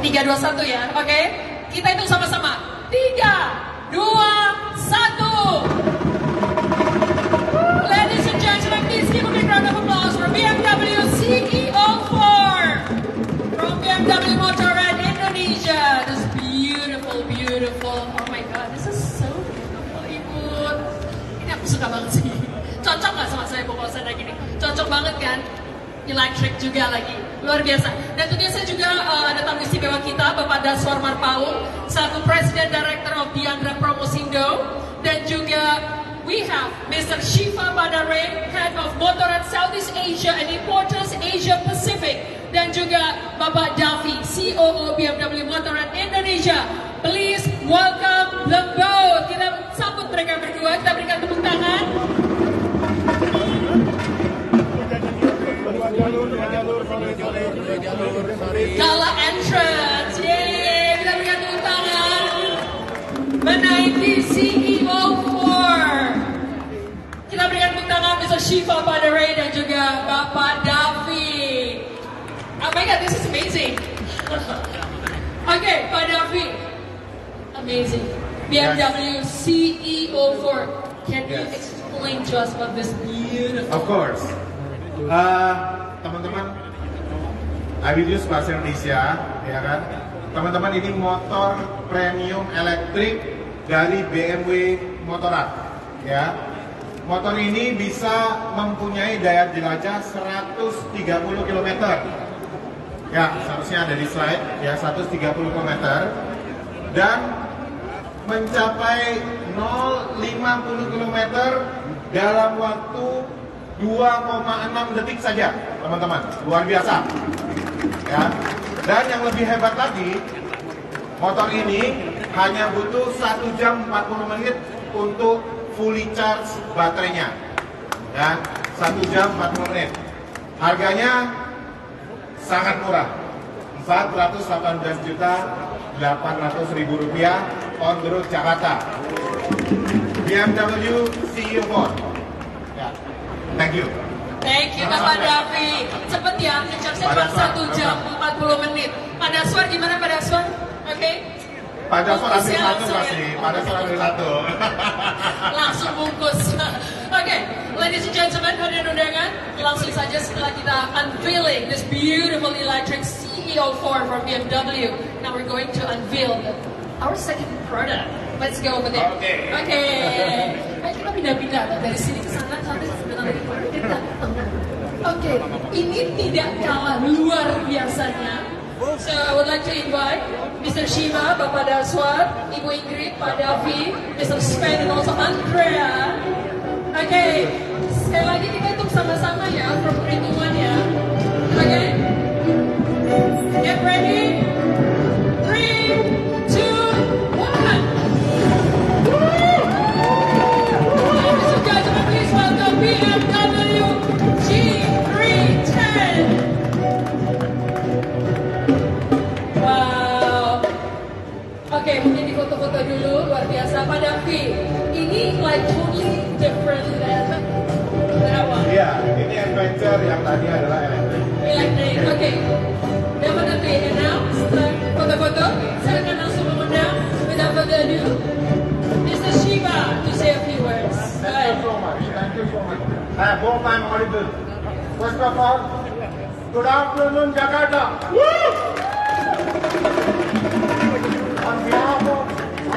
3, 2, 1 ya, oke? Kita hitung sama-sama. 3, 2, 1. Ladies and gentlemen, please give a big round of applause for BMW CEO4 from BMW Motorrad Indonesia. This beautiful, beautiful. Oh my God, this is so beautiful, Ibu. Ini aku suka banget sih. Cocok nggak sama saya bawa sana gini? Cocok banget kan? Electric juga lagi, luar biasa. Dan tentunya saya juga ada tamu istimewa kita, Bapak Daswar Marpaung, selaku Presiden Director of Diandra Promosindo, dan juga we have Mr. Shiva Badare, Head of Motorrad Southeast Asia and Importers Asia Pacific, dan juga Bapak Davi, COO BMW Motorrad Indonesia. Please welcome them both. Kita sambut mereka berdua, kita berikan tepuk tangan. Gala entrance, yeay, kita berikan tepuk tangan. Menaiki CEO4. Kita berikan tepuk tangan Mr. Shiva Badare dan juga Bapak Davi. Oh my God, this is amazing. Okay, Pak Davi, amazing. BMW CEO4. Can you explain to us about this beautiful? Of course. Teman-teman, I will use bahasa Indonesia, ya kan? Teman-teman, ini motor premium elektrik dari BMW Motorrad, ya. Motor ini bisa mempunyai daya jelajah 130 km. Ya, seharusnya ada di slide, ya, 130 km. Dan mencapai 0,50 km dalam waktu 2,6 detik saja, teman-teman. Luar biasa. Ya. Dan yang lebih hebat lagi, motor ini hanya butuh 1 jam 40 menit untuk fully charge baterainya. Ya, 1 jam 40 menit. Harganya sangat murah. 418.800.000 rupiah on the road Jakarta. BMW CEO4. Ya. Thank you. Thank you Bapak Davi. Cepet ya, ngecapnya cuma 1 jam 40 menit. Pak Daswar gimana Pak Daswar? Oke. Pak Daswar ambil satu pasti. Pak Daswar ambil satu. Langsung bungkus. Oke, ladies and gentlemen, hadirin undangan, langsung saja setelah kita unveiling this beautiful electric CEO4 from BMW. Now we're going to unveil our second product. Let's go over there. Oke. Ayo kita pindah-pindah dari sini ke sana sampai sebentar lagi kita. Oke, ini tidak kalah luar biasanya. So I would like to invite Mr. Shiva, Bapak Daswar, Ibu Ingrid, Pak Davi, Mr. Sven, and also Andrea. Oke, sekali lagi kita hitung sama-sama ya, from 3 to 1 ya. Oke, get ready. 3, 2, 1. Ladies and gentlemen, please welcome BMW G310. Wow. Oke, mungkin di foto-foto dulu, luar biasa. Pak Davi, ini like totally different than that one. Iya, ini adventure yang tadi adalah elektrik. Elektrik, oke. Definitely, and now setelah foto-foto, saya akan langsung mengundang without further ado, Mr. Shiva to say a few words. Thank you so much. Thank you so much. I hope I'm audible. First of all, good afternoon, Jakarta. Woo! On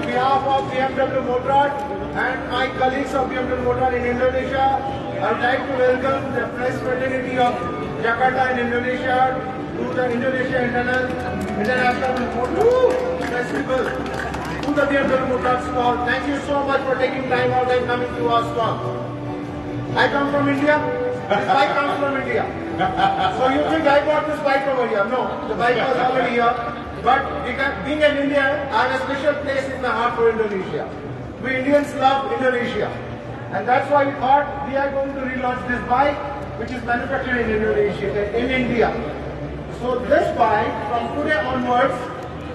behalf of BMW Motorrad and my colleagues of BMW Motorrad in Indonesia, I would like to welcome the press fraternity of Jakarta in Indonesia to the Indonesia International Motor Festival, to the BMW Motorrad stall. Thank you so much for taking time out and coming to our stall. I come from India. This bike comes from India. So you think I bought this bike over here? No, the bike was already here. But being an Indian, I have a special place in my heart for Indonesia. We Indians love Indonesia. And that's why we thought we are going to relaunch this bike, which is manufactured in Indonesia, in India. So this bike, from today onwards,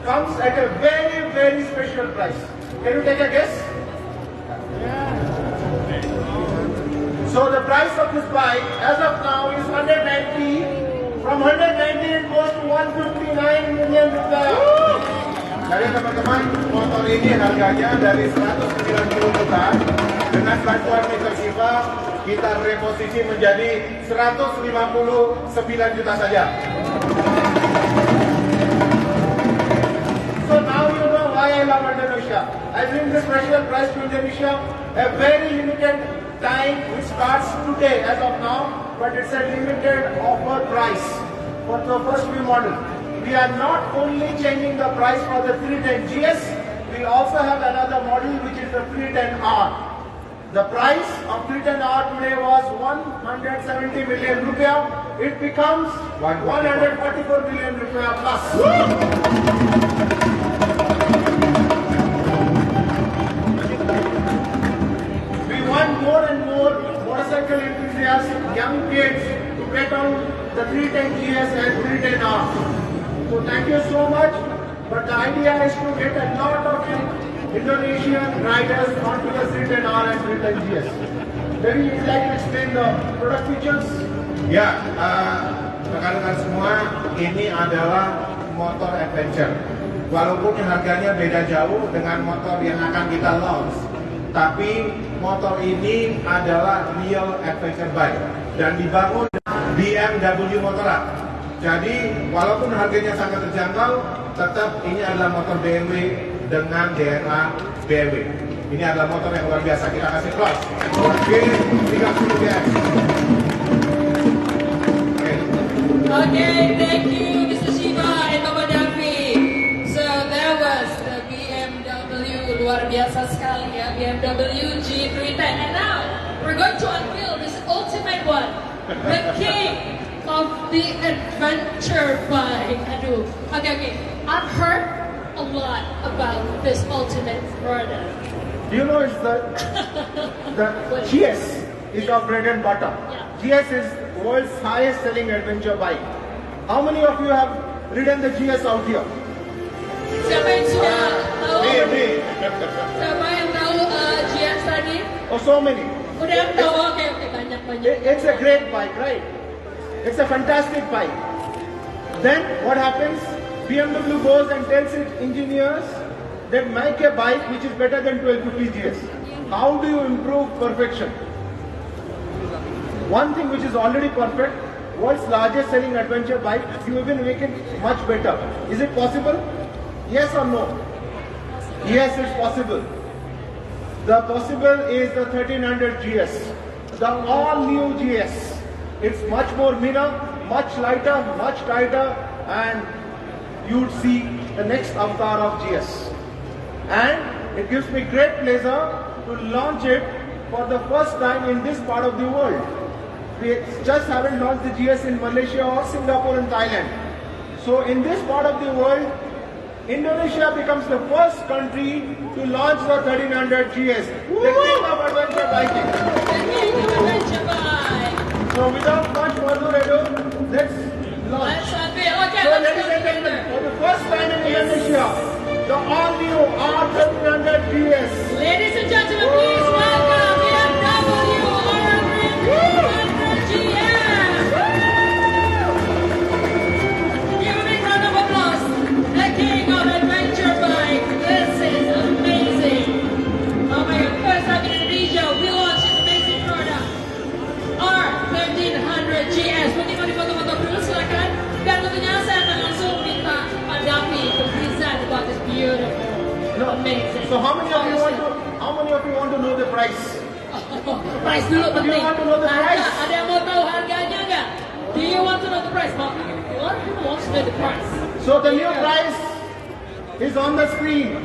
comes at a very, very special price. Can you take a guess? So the price of this bike, as of now, is 190. From 190 it goes to 159 million rupees. Jadi teman-teman, motor ini harganya dari 190 juta. Dengan bantuan Mr. Shiva, kita reposisi menjadi 159 juta saja. So now you know why I love Indonesia. I bring this special price to Indonesia, a very limited time which starts today as of now, but it's a limited offer price for the first few models. We are not only changing the price for the 310 GS, we also have another model which is the 310R. The price of 310R today was 170 million rupiah. It becomes 144 million rupiah plus. We want more and more motorcycle enthusiasts, young kids to get on the 310 GS and 310R. So thank you so much. But the idea is to get a lot of Indonesian riders onto the 310R and 310 GS. Maybe you would like to explain the product features? Ya, rekan-rekan semua, ini adalah motor adventure. Walaupun harganya beda jauh dengan motor yang akan kita launch, tapi motor ini adalah real adventure bike dan dibangun BMW Motorrad. Jadi walaupun harganya sangat terjangkau, tetap ini adalah motor BMW dengan DNA BMW. Ini adalah motor yang luar biasa. Kita kasih plus. Oke, 30 PS. Okay, thank you, Mr. Shiva and Bapak Davi. So that was the BMW, luar biasa sekali ya, BMW G310. And now we're going to unveil this ultimate one, the king of the adventure bike. Aduh, okay. I've heard a lot about this ultimate product. Do you know it's the GS is our bread and butter. Yeah. GS is world's highest selling adventure bike. How many of you have ridden the GS out here? Siapa yang sudah tahu? Me. Siapa yang tahu GS tadi? Oh, so many. Udah tahu? Oke, banyak. It's a great bike, right? It's a fantastic bike. Then what happens? BMW goes and tells its engineers that make a bike which is better than 1250 GS. How do you improve perfection? One thing which is already perfect, world's largest selling adventure bike, you even make it much better. Is it possible? Yes or no? Yes, it's possible. The possible is the 1300 GS, the all new GS. It's much more meaner, much lighter, much tighter, and you'd see the next avatar of GS. And it gives me great pleasure to launch it for the first time in this part of the world. We just haven't launched the GS in Malaysia or Singapore and Thailand. So in this part of the world, Indonesia becomes the first country to launch the 1300 GS, the king of adventure biking. So without much further ado, let's launch. Let's unveil. Okay, So let's ladies go and gentlemen, together. for the first time in Indonesia, the all-new R1300 GS. Ladies and gentlemen, please welcome BMW R1300 GS. Give a big round of applause. The king of adventure bike. This is amazing. Oh my God, first time in Indonesia, we launched this amazing product. R1300 GS. Mungkin mau difoto-foto dulu silakan. Dan tentunya saya akan langsung minta Pak Davi to present about this beautiful, amazing. So how many of you want to know the price? Price dulu Do you penting. want to know the price? Ada yang mau tahu harganya nggak? Do you want to know the price? Well, a lot of people want to know the price. So the new price is on the screen.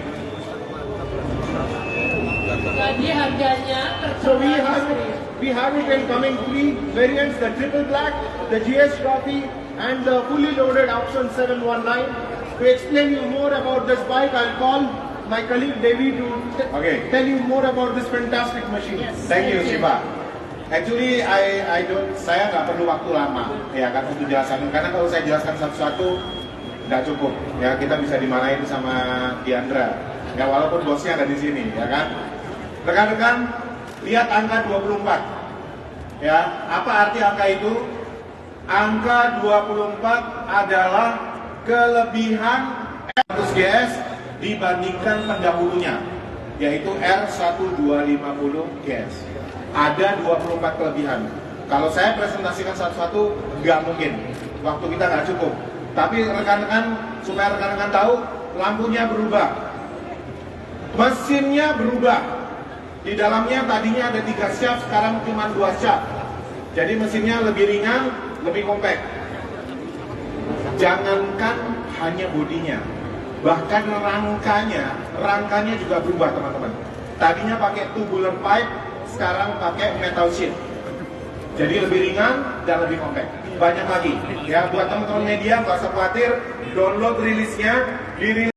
Jadi harganya So tertera di screen. we have it in coming three variants: the triple black, the GS Trophy, and the fully loaded option 719. To explain you more about this bike, I'll call my colleague Devi to Okay. tell you more about this fantastic machine. Yes. Thank you, Shiva. Actually, saya nggak perlu waktu lama, ya kan, untuk jelaskan. Karena kalau saya jelaskan satu-satu, nggak cukup. Ya, kita bisa dimarahin sama Diandra. Ya, walaupun bosnya ada di sini, ya kan. Rekan-rekan, lihat angka 24. Ya, apa arti angka itu? Angka 24 adalah kelebihan 100 GS dibandingkan pendahulunya, yaitu R1250 gas. Ada 24 kelebihan. Kalau saya presentasikan satu-satu, nggak mungkin. Waktu kita nggak cukup. Tapi rekan-rekan, supaya rekan-rekan tahu, lampunya berubah. Mesinnya berubah. Di dalamnya tadinya ada 3 shaft, sekarang cuma 2 shaft. Jadi mesinnya lebih ringan, lebih compact. Jangankan hanya bodinya, bahkan rangkanya juga berubah, teman-teman. Tadinya pakai tubular pipe, sekarang pakai metal sheet. Jadi lebih ringan dan lebih compact. Banyak lagi. Ya, buat teman-teman media nggak usah khawatir, download rilisnya di